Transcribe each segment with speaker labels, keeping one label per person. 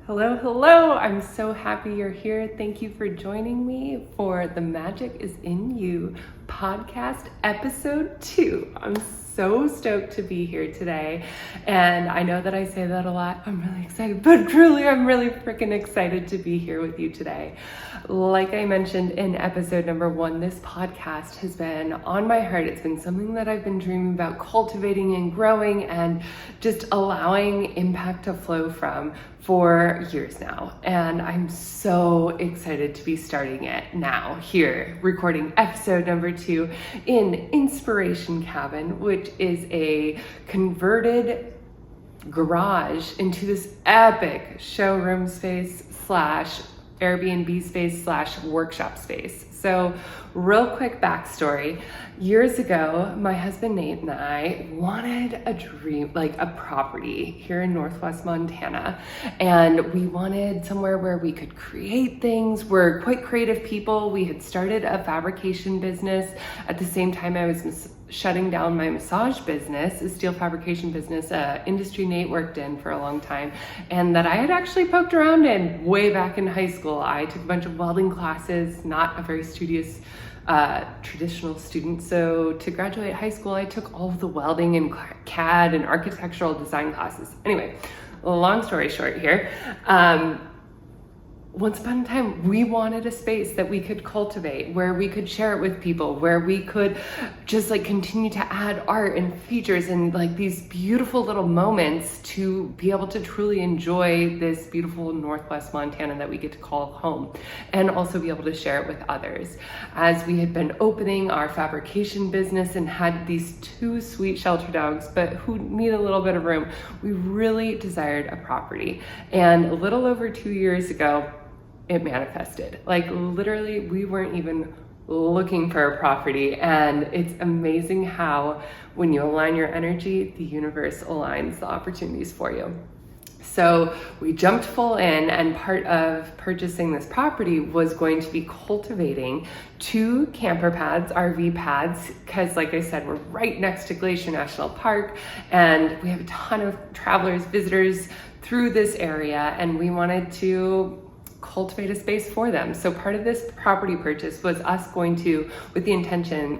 Speaker 1: Hello, hello. I'm so happy you're here. Thank you for joining me for The Magic is in You podcast episode 2. I'm so stoked to be here today. And I know that I say that a lot. I'm really excited, but truly, I'm really freaking excited to be here with you today. Like I mentioned in episode number 1, this podcast has been on my heart. It's been something that I've been dreaming about cultivating and growing and just allowing impact to flow from for years now. And I'm so excited to be starting it now here, recording episode number 2 in Inspiration Cabin, which is a converted garage into this epic showroom space slash Airbnb space slash workshop space. So real quick backstory. Years ago, my husband Nate and I wanted a dream, like a property here in Northwest Montana. And we wanted somewhere where we could create things. We're quite creative people. We had started a fabrication business. At the same time, I was shutting down my massage business, a steel fabrication business, industry Nate worked in for a long time, and that I had actually poked around in way back in high school. I took a bunch of welding classes, not a very studious traditional student. So to graduate high school, I took all of the welding and CAD and architectural design classes. Anyway, long story short here. Once upon a time, we wanted a space that we could cultivate, where we could share it with people, where we could just like continue to add art and features and like these beautiful little moments to be able to truly enjoy this beautiful Northwest Montana that we get to call home, and also be able to share it with others. As we had been opening our fabrication business and had these 2 sweet shelter dogs, but who need a little bit of room, we really desired a property. And a little over 2 years ago, it manifested. Like literally, we weren't even looking for a property. And it's amazing how when you align your energy, the universe aligns the opportunities for you. So we jumped full in, and part of purchasing this property was going to be cultivating 2 camper pads, RV pads, because like I said, we're right next to Glacier National Park, and we have a ton of travelers, visitors through this area, and we wanted to cultivate a space for them. So part of this property purchase was us going into it with the intention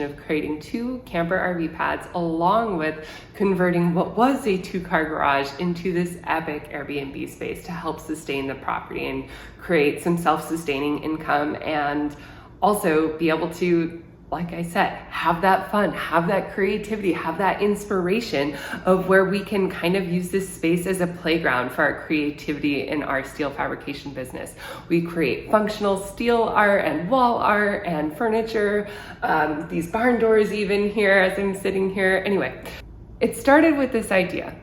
Speaker 1: of creating 2 camper RV pads, along with converting what was a 2-car garage into this epic Airbnb space to help sustain the property and create some self-sustaining income, and also be able to, like I said, have that fun, have that creativity, have that inspiration of where we can kind of use this space as a playground for our creativity in our steel fabrication business. We create functional steel art and wall art and furniture, these barn doors even here as I'm sitting here. Anyway, it started with this idea.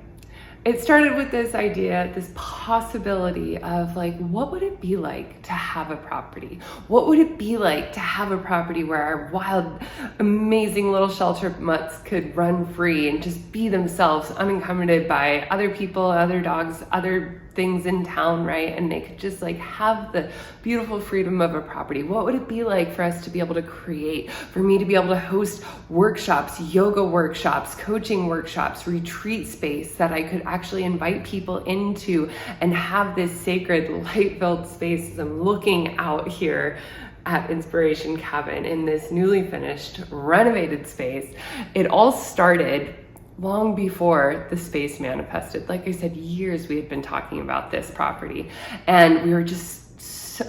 Speaker 1: This possibility of like, what would it be like to have a property? What would it be like to have a property where our wild, amazing little shelter mutts could run free and just be themselves, unencumbered by other people, other dogs, other things in town, right? And they could just like have the beautiful freedom of a property. What would it be like for us to be able to create, for me to be able to host workshops, yoga workshops, coaching workshops, retreat space that I could actually invite people into and have this sacred light-filled space as I'm looking out here at Inspiration Cabin in this newly finished, renovated space. It all started long before the space manifested. Like I said, years we had been talking about this property, and we were just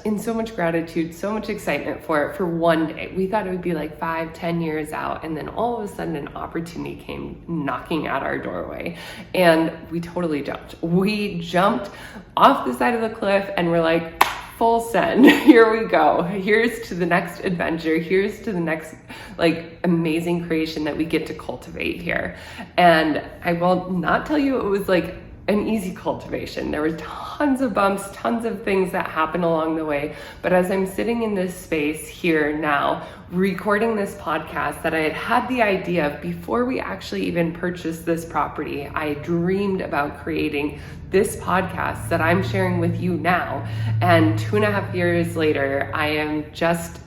Speaker 1: in so much gratitude, so much excitement for it for one day. We thought it would be like 5-10 years out, and then all of a sudden an opportunity came knocking at our doorway, and we totally jumped. We jumped off the side of the cliff and we're like, full send, here we go. Here's to the next adventure. Here's to the next like amazing creation that we get to cultivate here. And I will not tell you it was like an easy cultivation. There were tons of bumps, tons of things that happened along the way. But as I'm sitting in this space here now, recording this podcast that I had had the idea of before we actually even purchased this property, I dreamed about creating this podcast that I'm sharing with you now. And 2.5 years later, I am just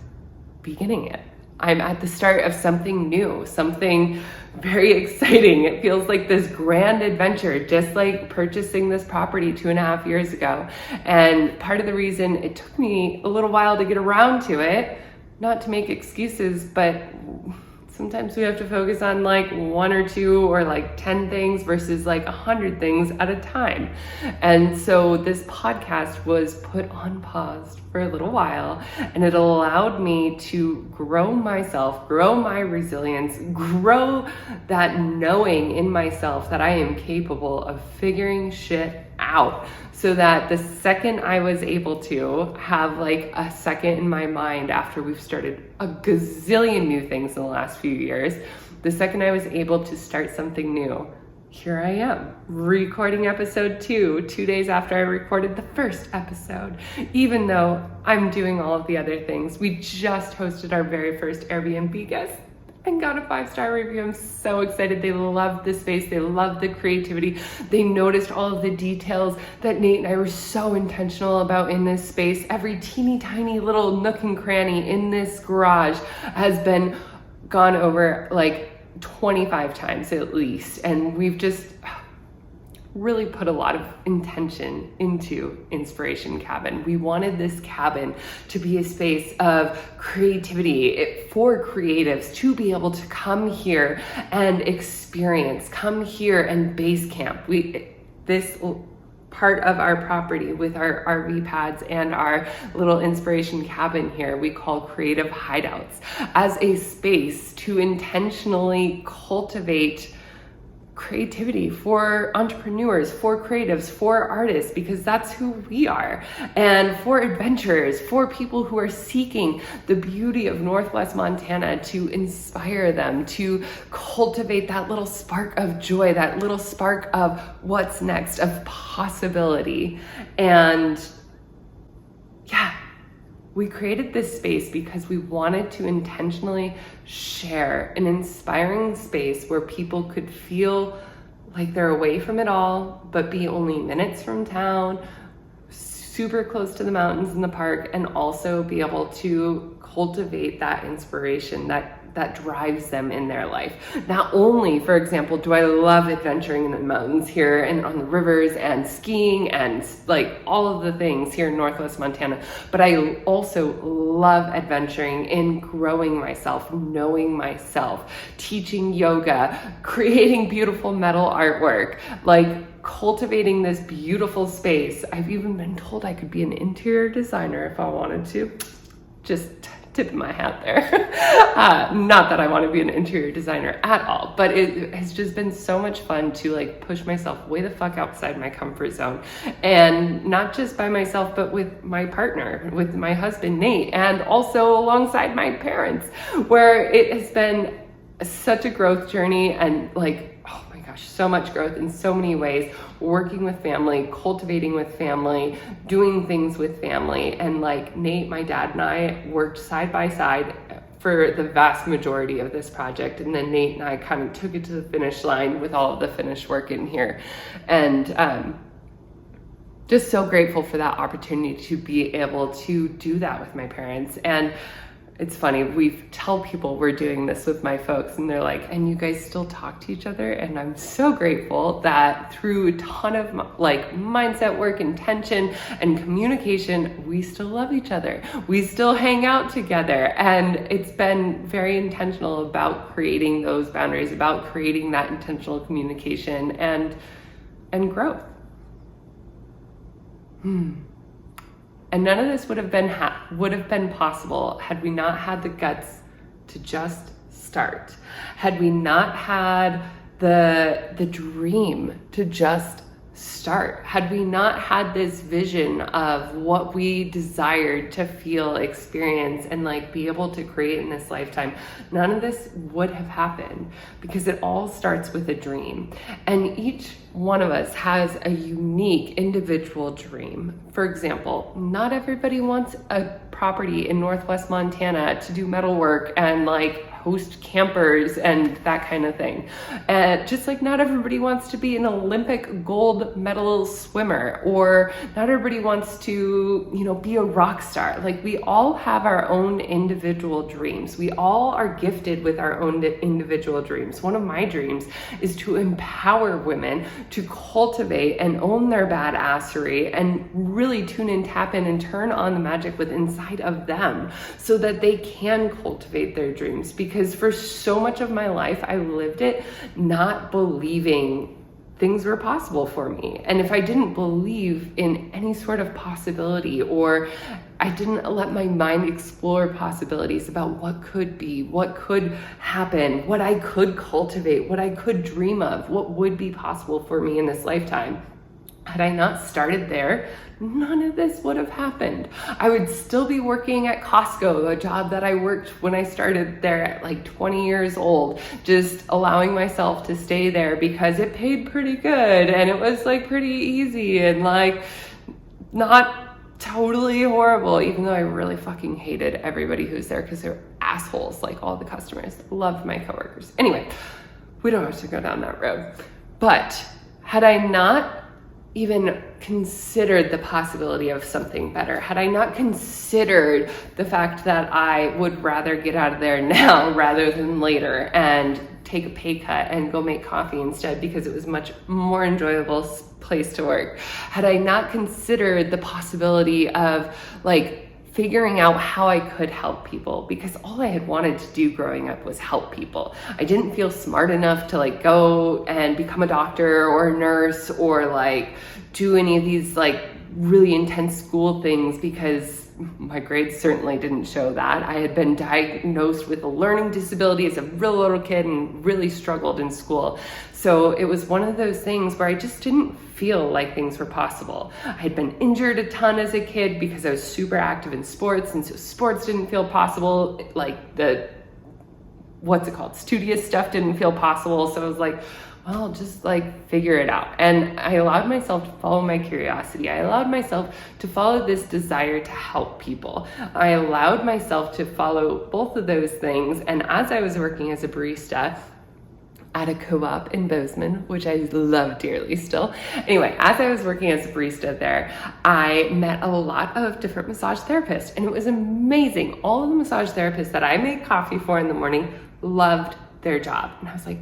Speaker 1: beginning it. I'm at the start of something new, something very exciting. It feels like this grand adventure, just like purchasing this property 2.5 years ago. And part of the reason it took me a little while to get around to it, not to make excuses, but sometimes we have to focus on like 1 or 2 or like 10 things versus like 100 things at a time. And so this podcast was put on pause for a little while, and it allowed me to grow myself, grow my resilience, grow that knowing in myself that I am capable of figuring shit out, so that the second I was able to have like a second in my mind after we've started a gazillion new things in the last few years, the second I was able to start something new, here I am recording episode 2 days after I recorded the first episode, even though I'm doing all of the other things. We just hosted our very first Airbnb guest and got a 5-star review. I'm so excited. They loved the space. They loved the creativity. They noticed all of the details that Nate and I were so intentional about in this space. Every teeny tiny little nook and cranny in this garage has been gone over like 25 times at least. And we've just really put a lot of intention into Inspiration Cabin. We wanted this cabin to be a space of creativity for creatives to be able to come here and experience, come here and base camp. This part of our property with our RV pads and our little Inspiration Cabin here, we call creative hideouts, as a space to intentionally cultivate creativity for entrepreneurs, for creatives, for artists, because that's who we are, and for adventurers, for people who are seeking the beauty of Northwest Montana, to inspire them, to cultivate that little spark of joy, that little spark of what's next, of possibility. And yeah, we created this space because we wanted to intentionally share an inspiring space where people could feel like they're away from it all, but be only minutes from town, super close to the mountains and the park, and also be able to cultivate that inspiration that drives them in their life. Not only, for example, do I love adventuring in the mountains here and on the rivers and skiing and like all of the things here in Northwest Montana, but I also love adventuring in growing myself, knowing myself, teaching yoga, creating beautiful metal artwork, like cultivating this beautiful space. I've even been told I could be an interior designer if I wanted to. Just tipping my hat there. Not that I want to be an interior designer at all, but it has just been so much fun to like push myself way the fuck outside my comfort zone, and not just by myself, but with my partner, with my husband, Nate, and also alongside my parents, where it has been such a growth journey, and like, oh my gosh, so much growth in so many ways, working with family, cultivating with family, doing things with family. And like Nate, my dad, and I worked side by side for the vast majority of this project. And then Nate and I kind of took it to the finish line with all of the finished work in here. And just so grateful for that opportunity to be able to do that with my parents. And it's funny, we tell people we're doing this with my folks, and they're like, and you guys still talk to each other? And I'm so grateful that through a ton of like mindset work, intention, and communication, we still love each other. We still hang out together. And it's been very intentional about creating those boundaries, about creating that intentional communication and growth. And none of this would have been possible had we not had the guts to just start. Had we not had the dream to just start. Had we not had this vision of what we desired to feel, experience, and like be able to create in this lifetime, none of this would have happened, because it all starts with a dream. And each one of us has a unique individual dream. For example, not everybody wants a property in Northwest Montana to do metalwork and like host campers and that kind of thing. Just like not everybody wants to be an Olympic gold medal swimmer, or not everybody wants to, be a rock star. Like, we all have our own individual dreams. We all are gifted with our own individual dreams. One of my dreams is to empower women to cultivate and own their badassery and really tune in, tap in, and turn on the magic within inside of them so that they can cultivate their dreams. Because for so much of my life, I lived it not believing things were possible for me. And if I didn't believe in any sort of possibility, or I didn't let my mind explore possibilities about what could be, what could happen, what I could cultivate, what I could dream of, what would be possible for me in this lifetime, had I not started there, none of this would have happened. I would still be working at Costco, a job that I worked when I started there at like 20 years old, just allowing myself to stay there because it paid pretty good and it was like pretty easy and like not totally horrible, even though I really fucking hated everybody who's there because they're assholes, like all the customers. Loved my coworkers. Anyway, we don't have to go down that road. But had I not even considered the possibility of something better, had I not considered the fact that I would rather get out of there now rather than later and take a pay cut and go make coffee instead because it was much more enjoyable place to work, had I not considered the possibility of like figuring out how I could help people, because all I had wanted to do growing up was help people. I didn't feel smart enough to like go and become a doctor or a nurse or like do any of these like really intense school things, because my grades certainly didn't show that. I had been diagnosed with a learning disability as a real little kid and really struggled in school. So it was one of those things where I just didn't feel like things were possible. I had been injured a ton as a kid because I was super active in sports, and so sports didn't feel possible. Like the, studious stuff didn't feel possible. So I was like, well, just like figure it out. And I allowed myself to follow my curiosity. I allowed myself to follow this desire to help people. I allowed myself to follow both of those things. And as I was working as a barista at a co-op in Bozeman, which I love dearly still. Anyway, as I was working as a barista there, I met a lot of different massage therapists, and it was amazing. All of the massage therapists that I made coffee for in the morning loved their job. And I was like,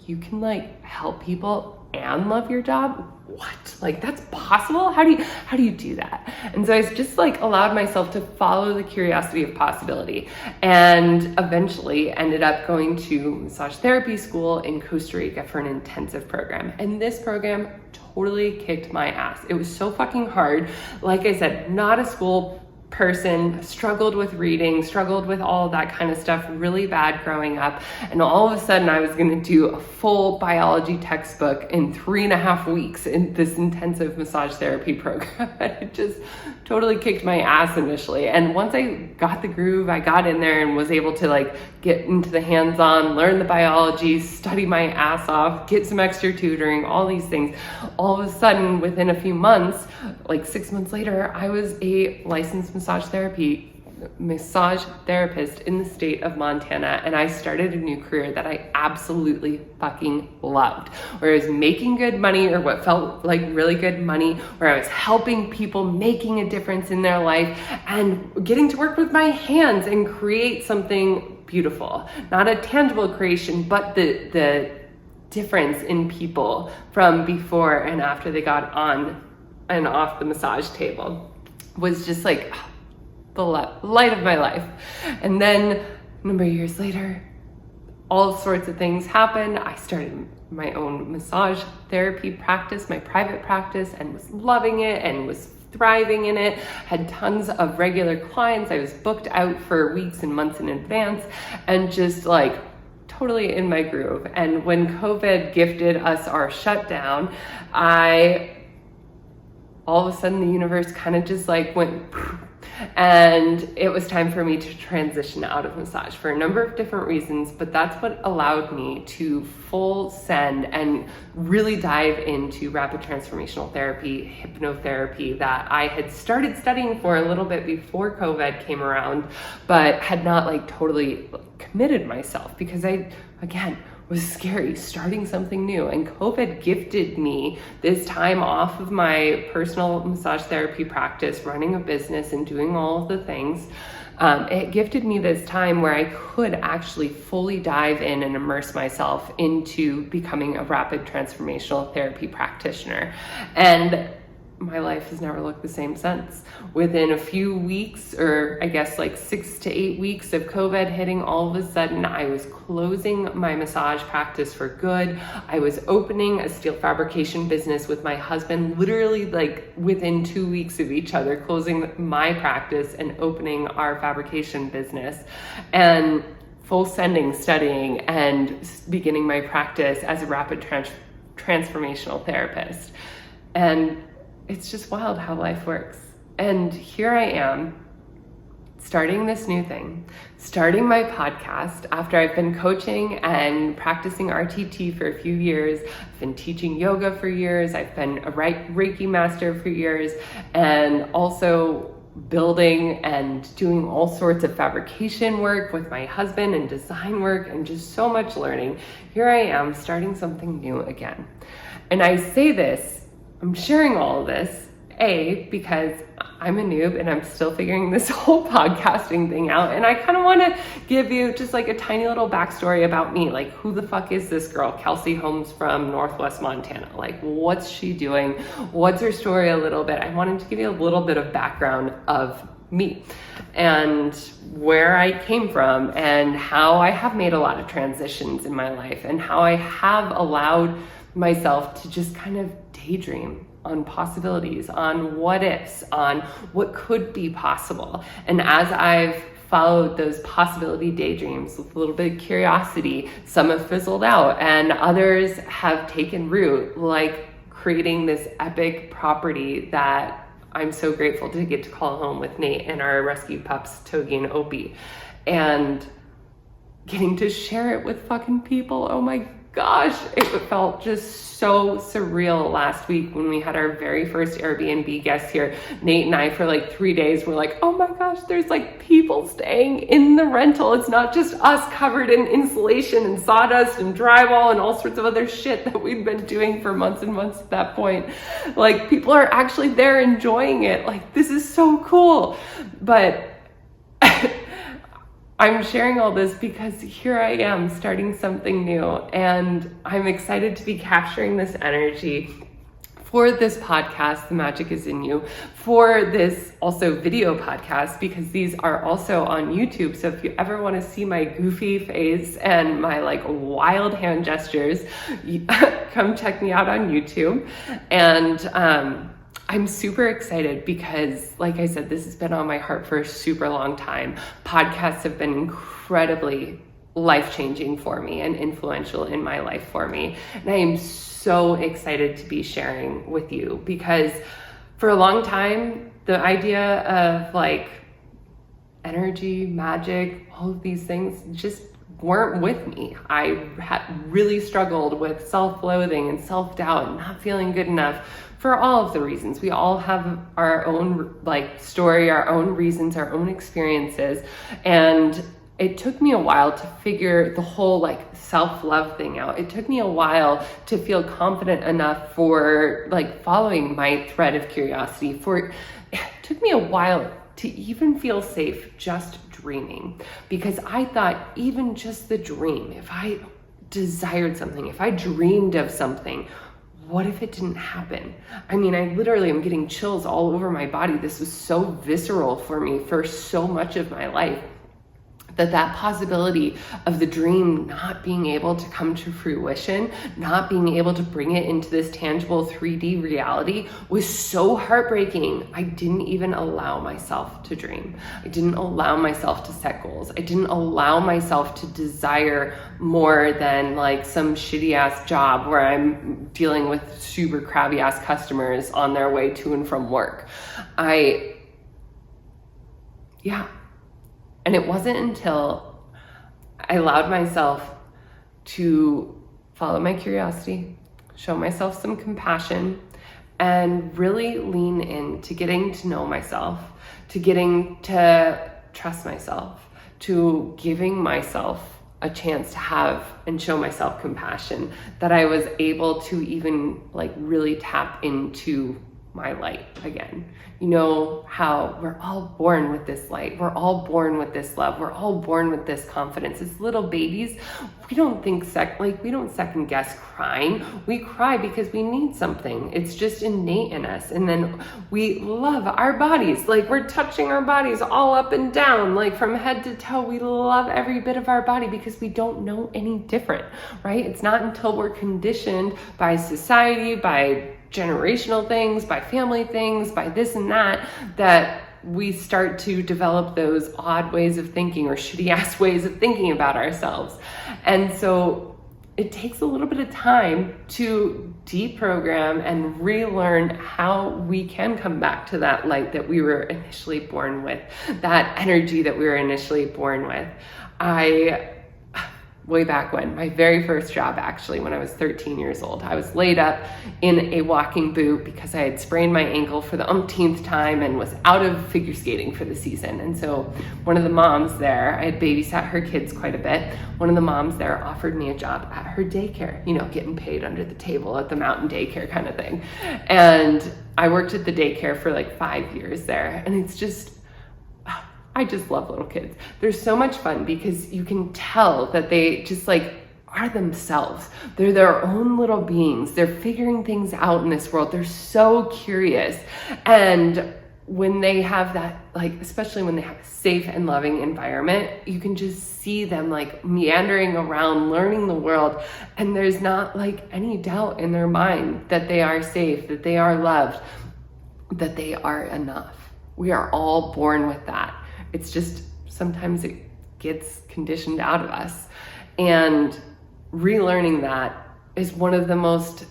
Speaker 1: you can like help people and love your job? What? Like, that's possible? How do you do that? And so I just like allowed myself to follow the curiosity of possibility, and eventually ended up going to massage therapy school in Costa Rica for an intensive program. And this program totally kicked my ass. It was so fucking hard. Like I said, not a school person, struggled with reading, struggled with all that kind of stuff really bad growing up. And all of a sudden I was going to do a full biology textbook in 3.5 weeks in this intensive massage therapy program. It just totally kicked my ass initially. And once I got the groove, I got in there and was able to like get into the hands-on, learn the biology, study my ass off, get some extra tutoring, all these things. All of a sudden, within a few months, like 6 months later, I was a licensed massage therapist in the state of Montana, and I started a new career that I absolutely fucking loved, where I was making good money, or what felt like really good money, where I was helping people, making a difference in their life, and getting to work with my hands and create something beautiful. Not a tangible creation, but the difference in people from before and after they got on and off the massage table was just like the light of my life. And then a number of years later, all sorts of things happened. I started my own massage therapy practice, my private practice, and was loving it and was thriving in it, had tons of regular clients. I was booked out for weeks and months in advance, and just like totally in my groove. And when COVID gifted us our shutdown, all of a sudden the universe kind of just like went And it was time for me to transition out of massage for a number of different reasons, but that's what allowed me to full send and really dive into rapid transformational therapy, hypnotherapy, that I had started studying for a little bit before COVID came around, but had not like totally committed myself because I, again, was scary starting something new. And COVID gifted me this time off of my personal massage therapy practice, running a business and doing all of the things. It gifted me this time where I could actually fully dive in and immerse myself into becoming a rapid transformational therapy practitioner. And my life has never looked the same since. Within a few weeks, or I guess like 6 to 8 weeks of COVID hitting, all of a sudden I was closing my massage practice for good. I was opening a steel fabrication business with my husband, literally like within 2 weeks of each other, closing my practice and opening our fabrication business, and full sending, studying, and beginning my practice as a rapid transformational therapist. And it's just wild how life works. And here I am, starting this new thing, starting my podcast after I've been coaching and practicing RTT for a few years. I've been teaching yoga for years. I've been a Reiki master for years, and also building and doing all sorts of fabrication work with my husband and design work and just so much learning. Here I am starting something new again. And I say this, I'm sharing all of this, because I'm a noob and I'm still figuring this whole podcasting thing out. And I kind of want to give you just like a tiny little backstory about me. Like, who the fuck is this girl, Kelsey Holmes from Northwest Montana? Like, what's she doing? What's her story a little bit? I wanted to give you a little bit of background of me and where I came from and how I have made a lot of transitions in my life and how I have allowed myself to just kind of daydream on possibilities, on what ifs, on what could be possible. And as I've followed those possibility daydreams with a little bit of curiosity, some have fizzled out and others have taken root, like creating this epic property that I'm so grateful to get to call home with Nate and our rescue pups, Togi and Opie, and getting to share it with fucking people. Oh my gosh, it felt just so surreal last week when we had our very first Airbnb guest here. Nate and I, for like 3 days, were like, oh my gosh, there's like people staying in the rental. It's not just us covered in insulation and sawdust and drywall and all sorts of other shit that we'd been doing for months and months at that point. Like, people are actually there enjoying it. Like, this is so cool. But I'm sharing all this because here I am starting something new, and I'm excited to be capturing this energy for this podcast, The Magic is in You, for this also video podcast, because these are also on YouTube. So if you ever want to see my goofy face and my like wild hand gestures, come check me out on YouTube. And I'm super excited because, like I said, this has been on my heart for a super long time. Podcasts have been incredibly life-changing for me and influential in my life for me. And I am so excited to be sharing with you because for a long time, the idea of like energy, magic, all of these things just weren't with me. I had really struggled with self-loathing and self-doubt and not feeling good enough for all of the reasons. We all have our own like story, our own reasons, our own experiences. And it took me a while to figure the whole like self-love thing out. It took me a while to feel confident enough for like following my thread of curiosity. It took me a while to even feel safe just dreaming, because I thought even just the dream, if I desired something, if I dreamed of something, what if it didn't happen? I mean, I literally am getting chills all over my body. This was so visceral for me for so much of my life, that possibility of the dream not being able to come to fruition, not being able to bring it into this tangible 3D reality was so heartbreaking. I didn't even allow myself to dream. I didn't allow myself to set goals. I didn't allow myself to desire more than like some shitty ass job where I'm dealing with super crabby ass customers on their way to and from work. I yeah. And it wasn't until I allowed myself to follow my curiosity, show myself some compassion, and really lean into getting to know myself, to getting to trust myself, to giving myself a chance to have and show myself compassion, that I was able to even like really tap into my light again. You know how we're all born with this light. We're all born with this love. We're all born with this confidence. As little babies, we don't second guess crying. We cry because we need something. It's just innate in us. And then we love our bodies. Like we're touching our bodies all up and down, like from head to toe. We love every bit of our body because we don't know any different, right? It's not until we're conditioned by society, by generational things, by family things, by this and that, that we start to develop those odd ways of thinking or shitty ass ways of thinking about ourselves. And so it takes a little bit of time to deprogram and relearn how we can come back to that light that we were initially born with, that energy that we were initially born with. Way back when, my very first job, actually, when I was 13 years old, I was laid up in a walking boot because I had sprained my ankle for the umpteenth time and was out of figure skating for the season. And so one of the moms there, I had babysat her kids quite a bit. One of the moms there offered me a job at her daycare, getting paid under the table at the mountain daycare kind of thing. And I worked at the daycare for like 5 years there. And I just love little kids. They're so much fun because you can tell that they just like are themselves. They're their own little beings. They're figuring things out in this world. They're so curious. And when they have that, like, especially when they have a safe and loving environment, you can just see them like meandering around, learning the world. And there's not like any doubt in their mind that they are safe, that they are loved, that they are enough. We are all born with that. It's just sometimes it gets conditioned out of us. And relearning that is one of the most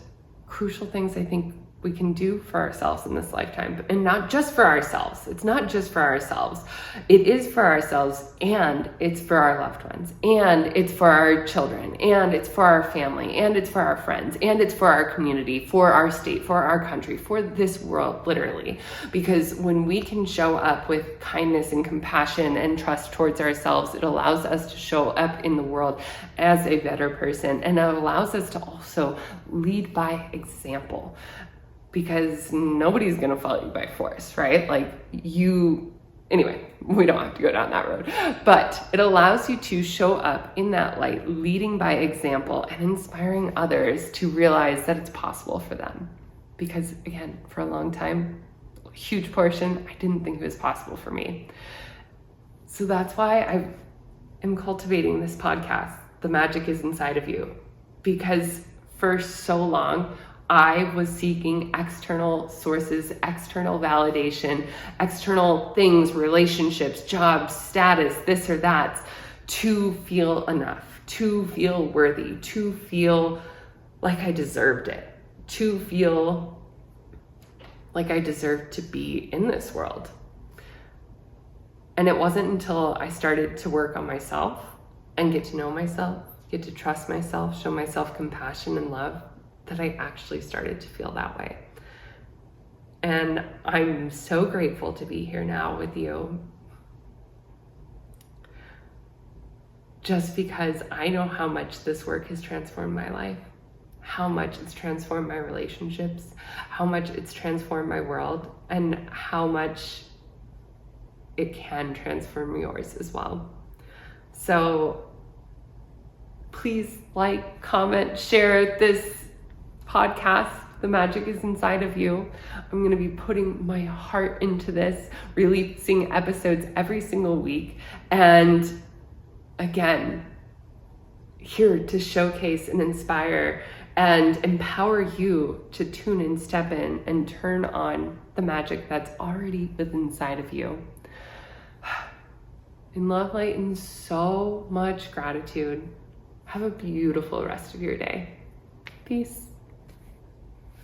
Speaker 1: crucial things I think we can do for ourselves in this lifetime. And not just for ourselves. It's not just for ourselves. It is for ourselves, and it's for our loved ones, and it's for our children, and it's for our family, and it's for our friends, and it's for our community, for our state, for our country, for this world, literally. Because when we can show up with kindness and compassion and trust towards ourselves, it allows us to show up in the world as a better person, and it allows us to also lead by example. Because nobody's gonna follow you by force, right? Anyway, we don't have to go down that road. But it allows you to show up in that light, leading by example and inspiring others to realize that it's possible for them. Because again, for a long time, a huge portion, I didn't think it was possible for me. So that's why I am cultivating this podcast, The Magic is Inside of You. Because for so long, I was seeking external sources, external validation, external things, relationships, jobs, status, this or that, to feel enough, to feel worthy, to feel like I deserved it, to feel like I deserved to be in this world. And it wasn't until I started to work on myself and get to know myself, get to trust myself, show myself compassion and love, that I actually started to feel that way. And I'm so grateful to be here now with you. Just because I know how much this work has transformed my life, how much it's transformed my relationships, how much it's transformed my world, and how much it can transform yours as well. So please like, comment, share this podcast, The Magic is Inside of You. I'm going to be putting my heart into this, releasing episodes every single week. And again, here to showcase and inspire and empower you to tune in, step in, and turn on the magic that's already within inside of you. In love, light, and so much gratitude. Have a beautiful rest of your day. Peace.